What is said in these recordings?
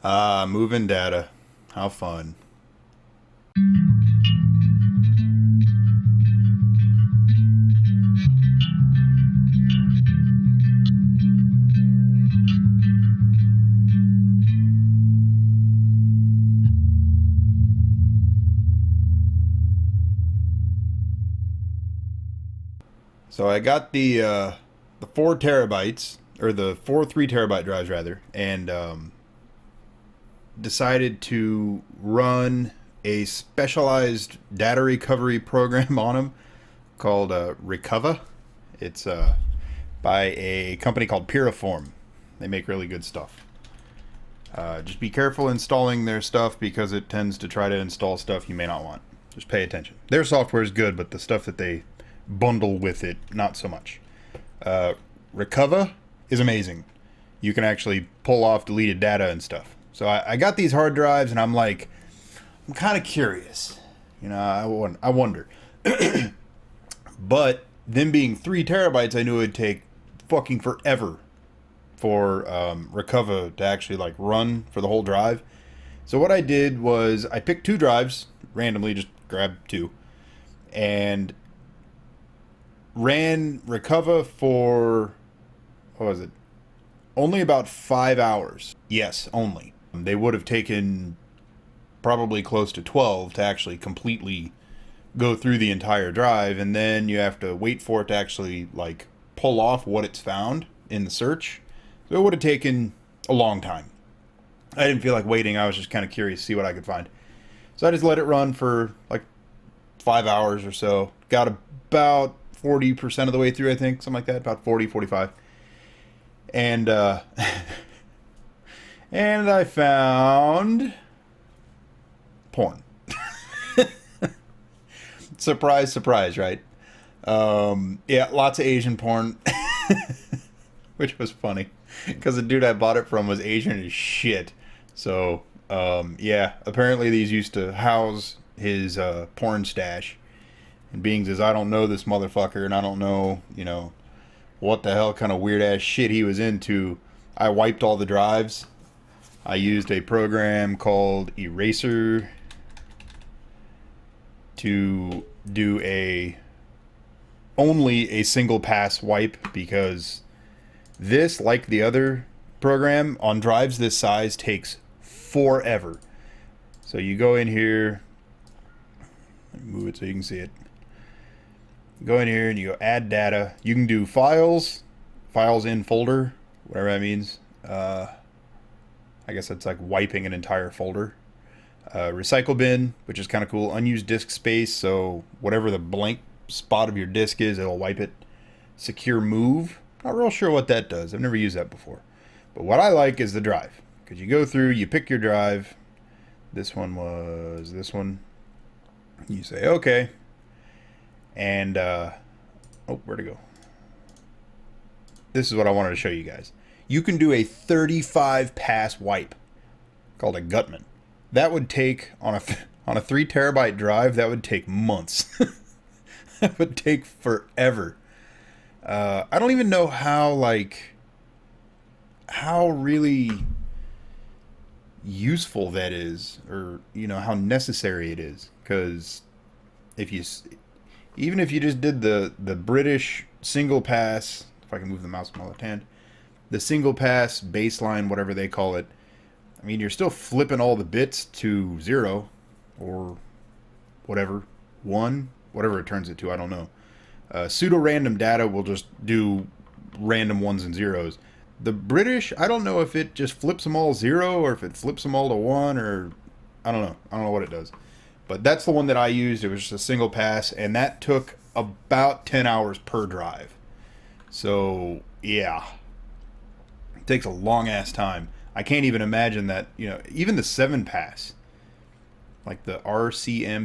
Moving data. How fun. So I got the 4 terabytes, or the 3 terabyte drives rather, and decided to run a specialized data recovery program on them called Recover. It's by a company called Piriform. They make really good stuff. Just be careful installing their stuff because it tends to try to install stuff you may not want. Just pay attention. Their software is good, but the stuff that they bundle with it, not so much. Recover is amazing. You can actually pull off deleted data and stuff. So I got these hard drives, and I'm like, I'm kind of curious. You know, I wonder. But them being 3 terabytes, I knew it would take fucking forever for Recover to actually like run for the whole drive. So what I did was I picked 2 drives randomly, just grabbed 2, and ran Recover for, what was it? Only about 5 hours. Yes, only. They would have taken probably close to 12 to actually completely go through the entire drive, and then you have to wait for it to actually like pull off what it's found in the search. So it would have taken a long time. I didn't feel like waiting. I was just kind of curious to see what I could find. So I just let it run for like 5 hours or so. Got about 40% of the way through, I think, something like that, about 40, 45. And and I found porn. Surprise, surprise, right? Yeah, lots of Asian porn, which was funny because the dude I bought it from was Asian as shit. So, yeah, apparently these used to house his porn stash. And being as I don't know this motherfucker, and I don't know, you know, what the hell kind of weird ass shit he was into, I wiped all the drives. I used a program called Eraser to do only a single pass wipe, because this, like the other program, on drives this size takes forever. So you go in here, let me move it so you can see it. Go in here and you go add data. You can do files in folder, whatever that means. I guess that's like wiping an entire folder. Recycle bin, which is kind of cool. Unused disk space, so whatever the blank spot of your disk is, it'll wipe it. Secure move. Not real sure what that does. I've never used that before. But what I like is the drive, because you go through, you pick your drive. This one was this one. You say okay. And, oh, where'd it go? This is what I wanted to show you guys. You can do a 35 pass wipe called a Gutman. That would take, on a 3 terabyte drive, that would take months. That would take forever. I don't even know how really useful that is, or, you know, how necessary it is. Because even if you just did the British single pass, if I can move the mouse with my left hand, the single pass baseline, whatever they call it, I mean, you're still flipping all the bits to 0 or whatever, 1, whatever it turns it to, I don't know. Pseudo-random data will just do random 1s and 0s. The British, I don't know if it just flips them all 0 or if it flips them all to 1, or I don't know. I don't know what it does. But that's the one that I used. It was just a single pass, and that took about 10 hours per drive. So, yeah. It takes a long-ass time. I can't even imagine that, you know, even the 7 pass, like the RCMPT,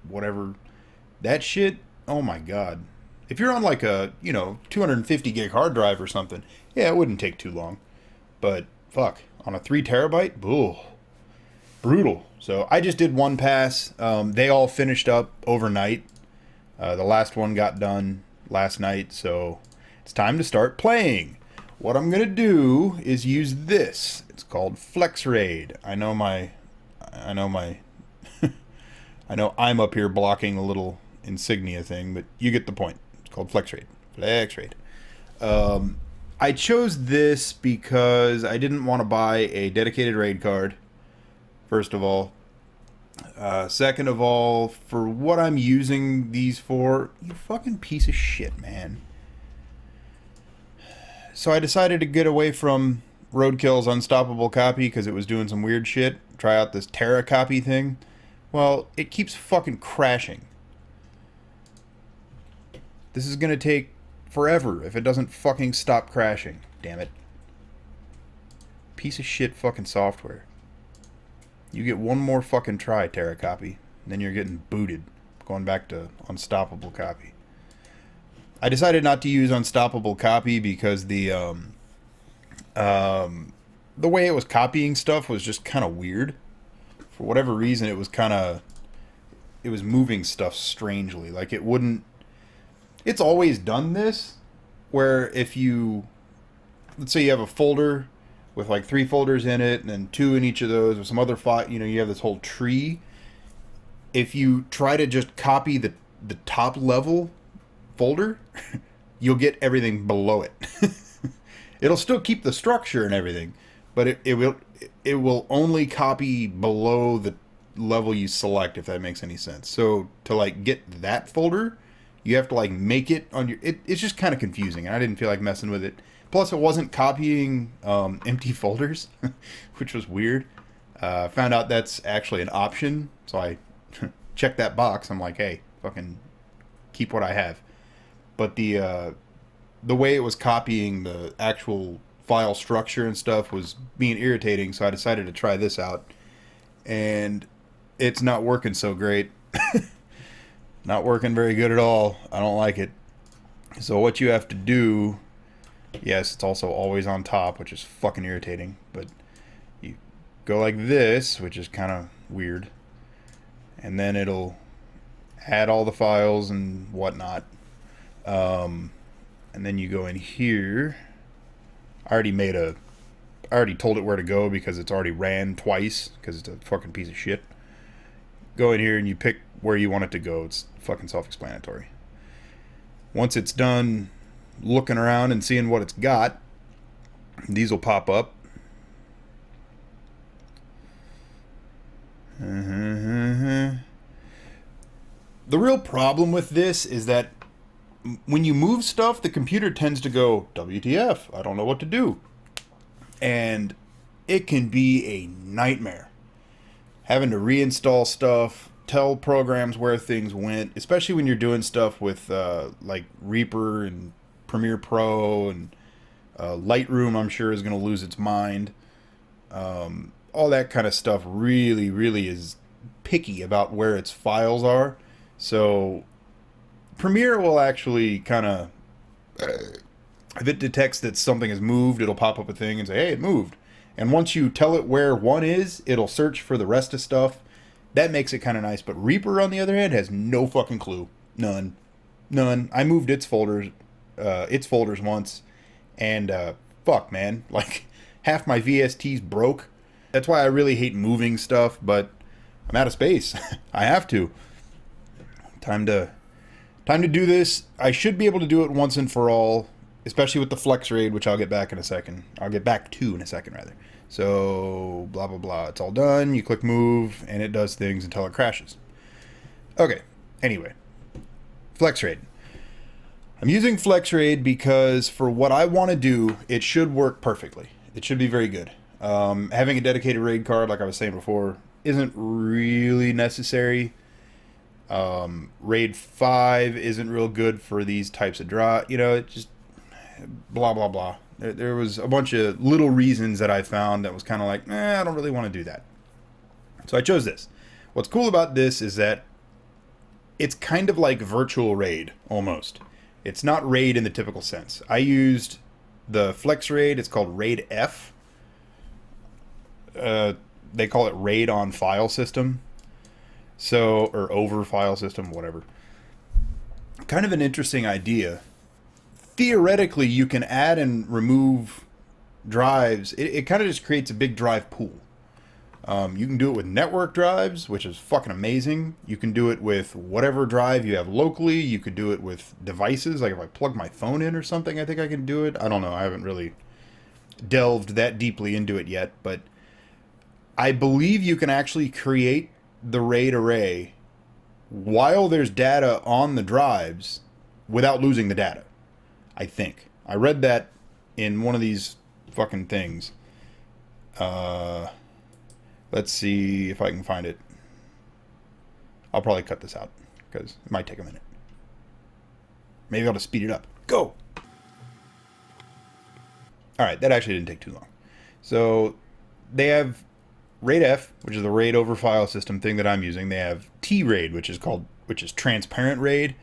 whatever, that shit, oh my god. If you're on like a, you know, 250 gig hard drive or something, yeah, it wouldn't take too long. But, fuck, on a 3 terabyte, ooh, brutal. So I just did 1 pass. They all finished up overnight. The last one got done last night, so it's time to start playing. what I'm gonna do is use this. It's called FlexRAID. I know I'm up here blocking a little insignia thing, but you get the point. It's called FlexRAID. FlexRAID. I chose this because I didn't want to buy a dedicated RAID card, first of all. Second of all, for what I'm using these for, you fucking piece of shit, man. So I decided to get away from Roadkill's Unstoppable Copy because it was doing some weird shit. Try out this TeraCopy thing. Well, it keeps fucking crashing. This is gonna take forever if it doesn't fucking stop crashing. Damn it. Piece of shit fucking software. You get one more fucking try, TeraCopy. Then you're getting booted. Going back to Unstoppable Copy. I decided not to use Unstoppable Copy because the way it was copying stuff was just kind of weird. For whatever reason, it was moving stuff strangely. Like it wouldn't. It's always done this, where if you, let's say you have a folder with like 3 folders in it, and then 2 in each of those, with some other file, you have this whole tree. If you try to just copy the top level folder, you'll get everything below it. It'll still keep the structure and everything, but it will only copy below the level you select, if that makes any sense. So to like get that folder, you have to like make it on your. It's just kind of confusing, and I didn't feel like messing with it. Plus, it wasn't copying empty folders, which was weird. Found out that's actually an option, so I checked that box. I'm like, hey, fucking keep what I have. But the way it was copying the actual file structure and stuff was being irritating, so I decided to try this out. And it's not working so great. Not working very good at all. I don't like it. So what you have to do, yes, it's also always on top, which is fucking irritating, but you go like this, which is kind of weird, and then it'll add all the files and whatnot. And then you go in here. I already told it where to go because it's already ran twice because it's a fucking piece of shit. Go in here and you pick where you want it to go. It's fucking self-explanatory. Once it's done looking around and seeing what it's got, these will pop up. The real problem with this is that when you move stuff, the computer tends to go, WTF, I don't know what to do. And it can be a nightmare. Having to reinstall stuff, tell programs where things went, especially when you're doing stuff with like Reaper and Premiere Pro and Lightroom, I'm sure is going to lose its mind. All that kind of stuff really, really is picky about where its files are. So Premiere will actually kind of, if it detects that something has moved, it'll pop up a thing and say, hey, it moved. And once you tell it where one is, it'll search for the rest of stuff. That makes it kind of nice. But Reaper, on the other hand, has no fucking clue. None. I moved its folders once, and fuck, man. Like, half my VSTs broke. That's why I really hate moving stuff, but I'm out of space. I have to. Time to do this. I should be able to do it once and for all, especially with the FlexRAID, which I'll get back in a second. I'll get back to in a second, rather. So, blah, blah, blah. It's all done. You click move, and it does things until it crashes. Okay. Anyway. FlexRAID. I'm using FlexRAID because for what I want to do, it should work perfectly. It should be very good. Having a dedicated RAID card, like I was saying before, isn't really necessary. RAID 5 isn't real good for these types of it just blah, blah, blah. There was a bunch of little reasons that I found that was kind of like, I don't really want to do that. So I chose this. What's cool about this is that it's kind of like virtual RAID, almost. It's not RAID in the typical sense. I used the FlexRAID. It's called RAID F. They call it RAID on file system. So, or over file system, whatever. Kind of an interesting idea. theoretically, you can add and remove drives. It kind of just creates a big drive pool. You can do it with network drives, which is fucking amazing. You can do it with whatever drive you have locally. You could do it with devices. Like if I plug my phone in or something, I think I can do it. I don't know. I haven't really delved that deeply into it yet, but I believe you can actually create the RAID array while there's data on the drives without losing the data. I think. I read that in one of these fucking things. Let's see if I can find it. I'll probably cut this out because it might take a minute. Maybe I'll just speed it up. Go! Alright, that actually didn't take too long. So, they have RAID F, which is the RAID over file system thing that I'm using. They have TRAID, which is transparent RAID.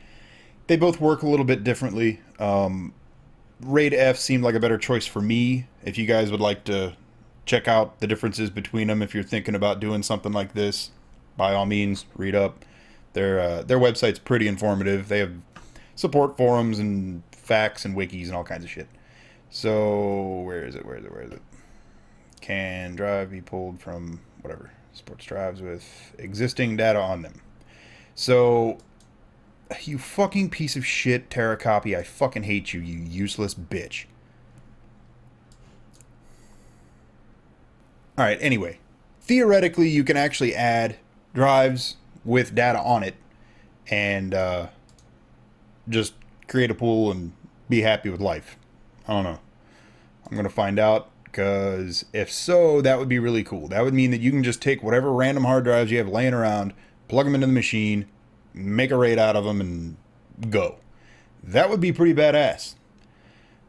They both work a little bit differently. RAID F seemed like a better choice for me. If you guys would like to check out the differences between them, if you're thinking about doing something like this, by all means, read up. Their website's pretty informative. They have support forums and facts and wikis and all kinds of shit. So, where is it? Can drive be pulled from whatever? Supports drives with existing data on them. So, you fucking piece of shit, TeraCopy, I fucking hate you, you useless bitch. Alright, anyway. Theoretically, you can actually add drives with data on it and just create a pool and be happy with life. I don't know. I'm going to find out, because if so, that would be really cool. That would mean that you can just take whatever random hard drives you have laying around, plug them into the machine, make a RAID out of them, and go. That would be pretty badass.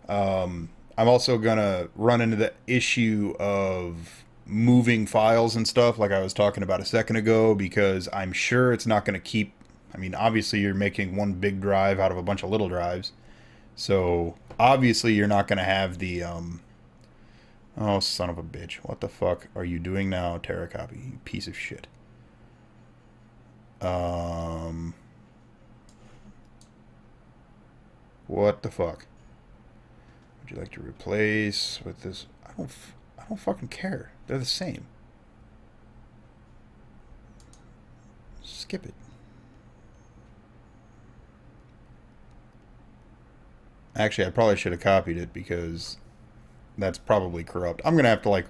I'm also going to run into the issue of moving files and stuff like I was talking about a second ago, because I'm sure it's not going to keep... I mean, obviously you're making one big drive out of a bunch of little drives. So, obviously you're not going to have the... Oh, son of a bitch. What the fuck are you doing now, TeraCopy, you piece of shit? What the fuck? Would you like to replace with this? I don't fucking care. They're the same. Skip it. Actually, I probably should have copied it because that's probably corrupt. I'm gonna have to like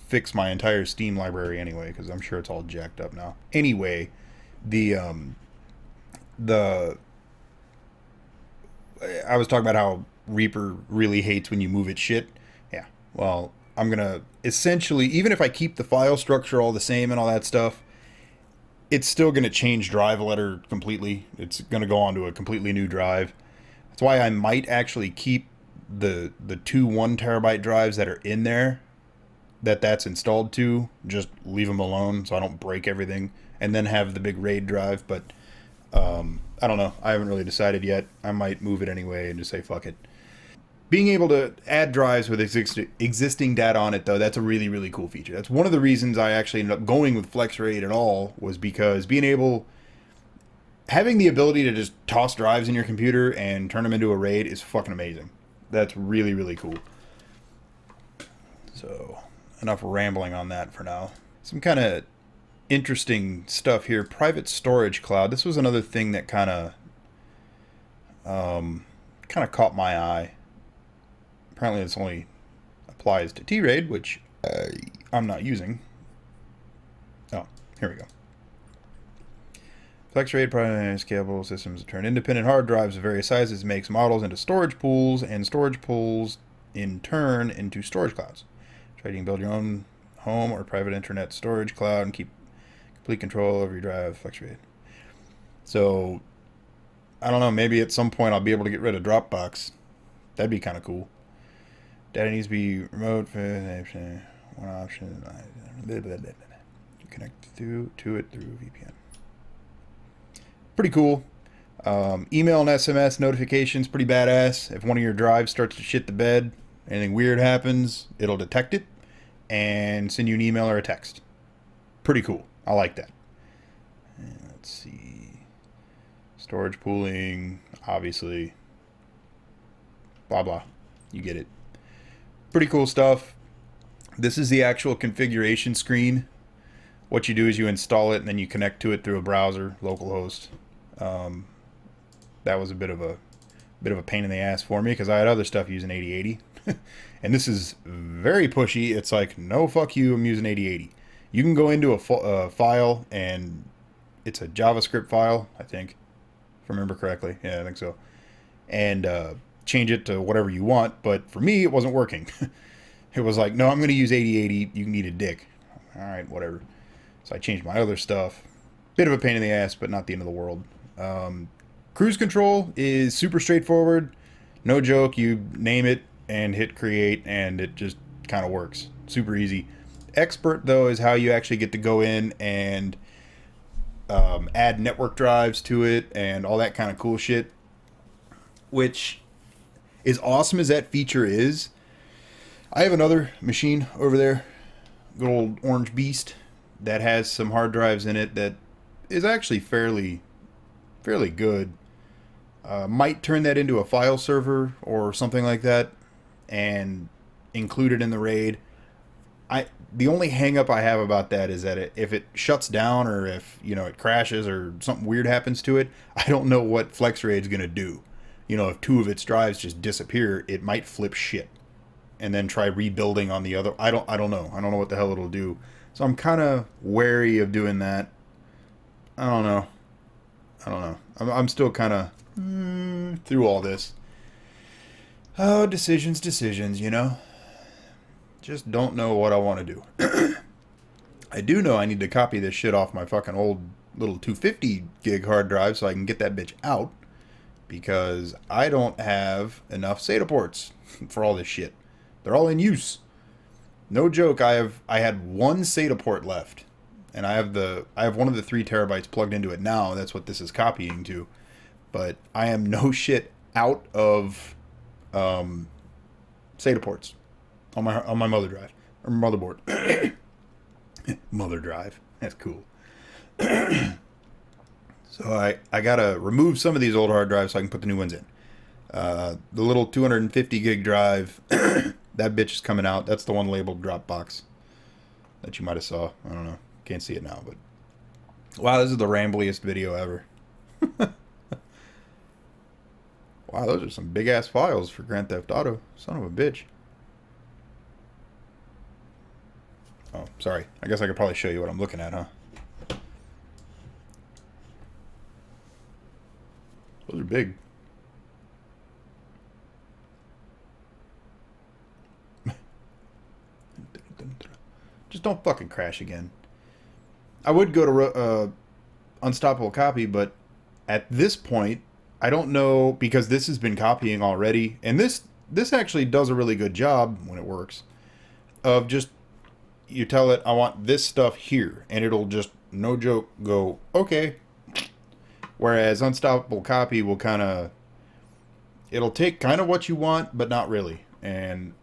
fix my entire Steam library anyway, because I'm sure it's all jacked up now. Anyway, I was talking about how Reaper really hates when you move its shit. Yeah, well, I'm gonna essentially, even if I keep the file structure all the same and all that stuff, it's still gonna change drive letter completely. It's gonna go onto a completely new drive. That's why I might actually keep the two 1 terabyte drives that are in there that's installed to, just leave them alone so I don't break everything, and then have the big RAID drive. But I don't know. I haven't really decided yet. I might move it anyway and just say fuck it. Being able to add drives with existing data on it, though, that's a really, really cool feature. That's one of the reasons I actually ended up going with FlexRAID at all, was because having the ability to just toss drives in your computer and turn them into a RAID is fucking amazing. That's really, really cool. So, enough rambling on that for now. Some kind of interesting stuff here. Private storage cloud. This was another thing that kind of caught my eye. Apparently this only applies to TRAID, which I'm not using. Oh, here we go. FlexRAID primary scalable systems turn independent hard drives of various sizes, makes models into storage pools, and storage pools in turn into storage clouds. Try to build your own home or private internet storage cloud and keep complete control over your drive. FlexRAID. So, I don't know, maybe at some point I'll be able to get rid of Dropbox. That'd be kind of cool. Data needs to be remote. One option. Connect to it through VPN. Pretty cool. Email and SMS notifications, pretty badass. If one of your drives starts to shit the bed, anything weird happens, it'll detect it and send you an email or a text. Pretty cool. I like that. And let's see. Storage pooling, obviously. blah, blah. You get it. Pretty cool stuff. This is the actual configuration screen. What you do is you install it and then you connect to it through a browser, localhost. That was a bit of a pain in the ass for me because I had other stuff using 8080. And this is very pushy. It's like, no, fuck you, I'm using 8080. You can go into a file, and it's a JavaScript file, I think, if I remember correctly. Yeah, I think so. And change it to whatever you want. But for me, it wasn't working. It was like, no, I'm going to use 8080. You can eat a dick. All right, whatever. So I changed my other stuff. Bit of a pain in the ass, but not the end of the world. Cruise control is super straightforward. No joke. You name it and hit create, and it just kind of works. Super easy. Expert, though, is how you actually get to go in and add network drives to it and all that kind of cool shit. Which, as awesome as that feature is, I have another machine over there, good old Orange Beast, that has some hard drives in it that is actually fairly good. Might turn that into a file server or something like that and include it in the RAID. The only hang up I have about that is that if it shuts down or if, it crashes or something weird happens to it, I don't know what FlexRAID is going to do. If two of its drives just disappear, it might flip shit and then try rebuilding on the other. I don't know. I don't know what the hell it'll do. So I'm kind of wary of doing that. I don't know. I'm still kind of through all this. Oh, decisions, Just don't know what I want to do. I do know I need to copy this shit off my fucking old little 250 gig hard drive so I can get that bitch out, because I don't have enough SATA ports for all this shit. They're all in use. No joke, I had one SATA port left, and I have one of the 3 terabytes plugged into it now. That's what this is copying to. But I am no shit out of SATA ports on my mother drive or motherboard. Mother drive. That's cool. So I gotta remove some of these old hard drives so I can put the new ones in. The little 250 gig drive, that bitch is coming out. That's the one labeled Dropbox that you might have saw. I don't know. Can't see it now, but wow, this is the rambliest video ever. Wow, those are some big ass files for Grand Theft Auto. Son of a bitch. Oh, sorry. I guess I could probably show you what I'm looking at, huh? Those are big. Just don't fucking crash again. I would go to Unstoppable Copy, but at this point, I don't know, because this has been copying already, and this actually does a really good job when it works, of just, you tell it, I want this stuff here, and it'll just, no joke, go, okay. Whereas Unstoppable Copy will kind of, it'll take kind of what you want, but not really. And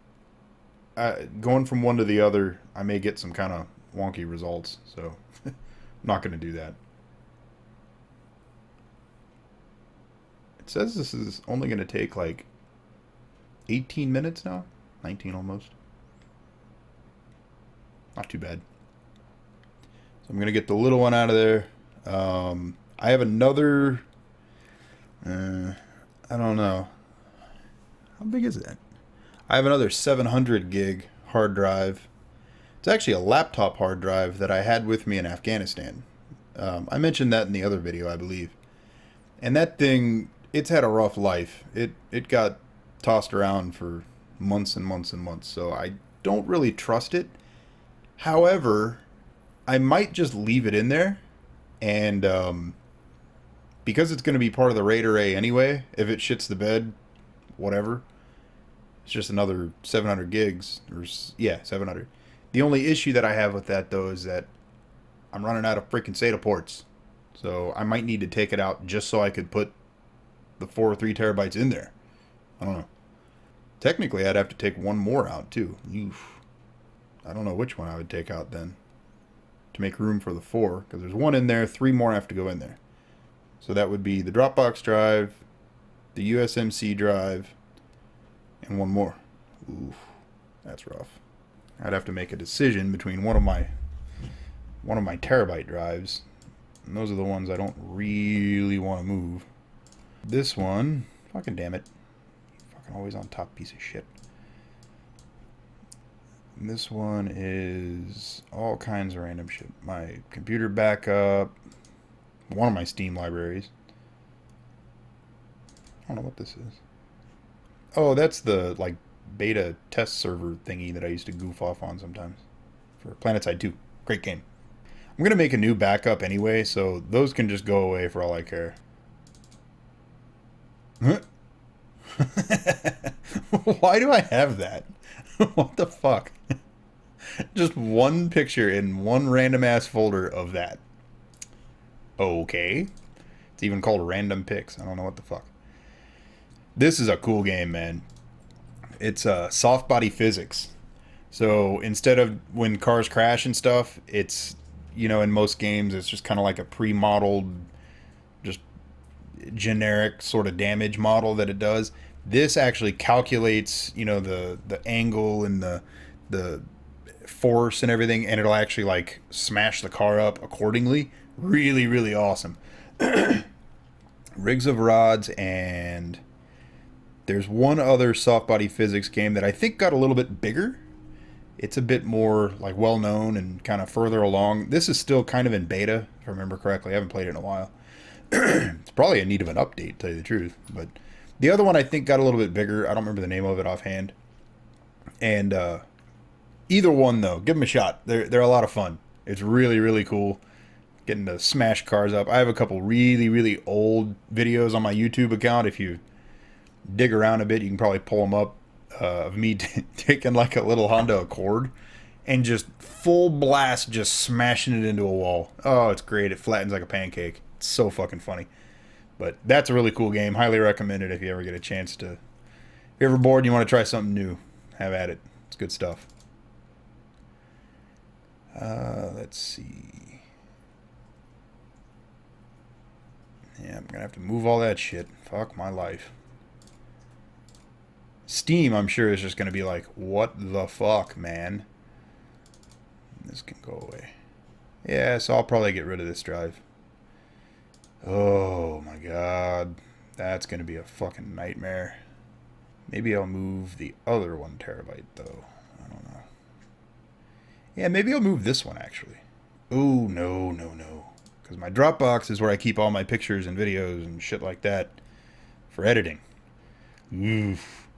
going from one to the other, I may get some kind of wonky results, so I'm not going to do that. It says this is only going to take like 18 minutes now, 19 almost. Not too bad. So I'm going to get the little one out of there. I have another, I don't know. How big is that? I have another 700 gig hard drive. It's actually a laptop hard drive that I had with me in Afghanistan. I mentioned that in the other video, I believe. And that thing, it's had a rough life. It got tossed around for months and months and months, so I don't really trust it. However, I might just leave it in there, and because it's going to be part of the RAID array anyway, if it shits the bed, whatever, it's just another 700 gigs, or yeah, 700. The only issue that I have with that, though, is that I'm running out of freaking SATA ports, so I might need to take it out just so I could put the 4 or 3 terabytes in there. I don't know. Technically, I'd have to take one more out, too. Oof. I don't know which one I would take out then to make room for the 4, because there's one in there, 3 more have to go in there. So that would be the Dropbox drive, the USMC drive, and one more. Oof, that's rough. I'd have to make a decision between one of my terabyte drives, and those are the ones I don't really want to move. This one, fucking damn it, fucking always on top, piece of shit. And this one is all kinds of random shit. My computer backup, one of my Steam libraries. I don't know what this is. Oh, that's the like beta test server thingy that I used to goof off on sometimes for PlanetSide 2. Great game. I'm gonna make a new backup anyway, so those can just go away for all I care. Huh? Why do I have that? What the fuck? Just one picture in one random ass folder of that. Okay. It's even called random pics. I don't know what the fuck. This is a cool game, man. It's soft body physics. So instead of when cars crash and stuff, it's, you know, in most games, it's just kind of like a pre-modeled, just generic sort of damage model that it does. This actually calculates, you know, the angle and the force and everything, and it'll actually like smash the car up accordingly. Really, really awesome. Rigs of Rods, and there's one other soft body physics game that I think got a little bit bigger. It's a bit more like well known and kind of further along. This is still kind of in beta, if I remember correctly. I haven't played it in a while. It's probably in need of an update, to tell you the truth. But the other one I think got a little bit bigger. I don't remember the name of it offhand. And either one though, give them a shot. They're a lot of fun. It's really, really cool. Getting to smash cars up. I have a couple really, really old videos on my YouTube account. If you dig around a bit, you can probably pull them up, of me taking like a little Honda Accord and just full blast, just smashing it into a wall. Oh, it's great. It flattens like a pancake. It's so fucking funny. But that's a really cool game. Highly recommend it if you ever get a chance to. If you're ever bored and you want to try something new, have at it. It's good stuff. Let's see. Yeah, I'm gonna have to move all that shit. Fuck my life. Steam, I'm sure, is just gonna be like, what the fuck, man? This can go away. Yeah, so I'll probably get rid of this drive. Oh my god. That's gonna be a fucking nightmare. Maybe I'll move the other 1 terabyte, though. I don't know. Yeah, maybe I'll move this one, actually. Oh, no, no, no. Because my Dropbox is where I keep all my pictures and videos and shit like that for editing. Oof.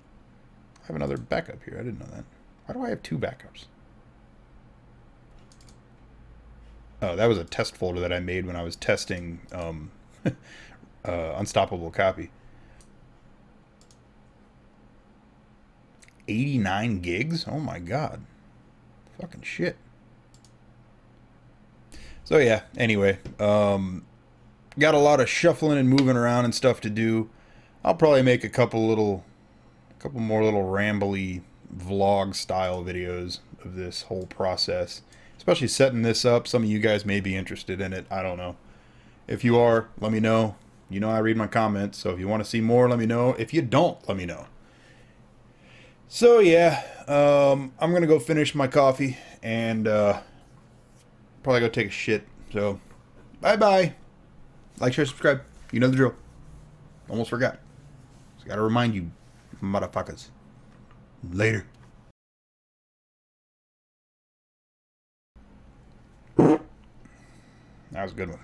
I have another backup here. I didn't know that. Why do I have 2 backups? Oh, that was a test folder that I made when I was testing Unstoppable Copy. 89 gigs? Oh my god. Fucking shit. So yeah, anyway, got a lot of shuffling and moving around and stuff to do. I'll probably make a couple more little rambly vlog style videos of this whole process, especially setting this up. Some of you guys may be interested in it. I don't know. If you are, let me know. You know I read my comments, so if you want to see more, let me know. If you don't, let me know. So yeah, I'm gonna go finish my coffee and probably go take a shit. So bye bye. Like, share, subscribe. You know the drill. Almost forgot. Just gotta remind you, motherfuckers. Later. That was a good one.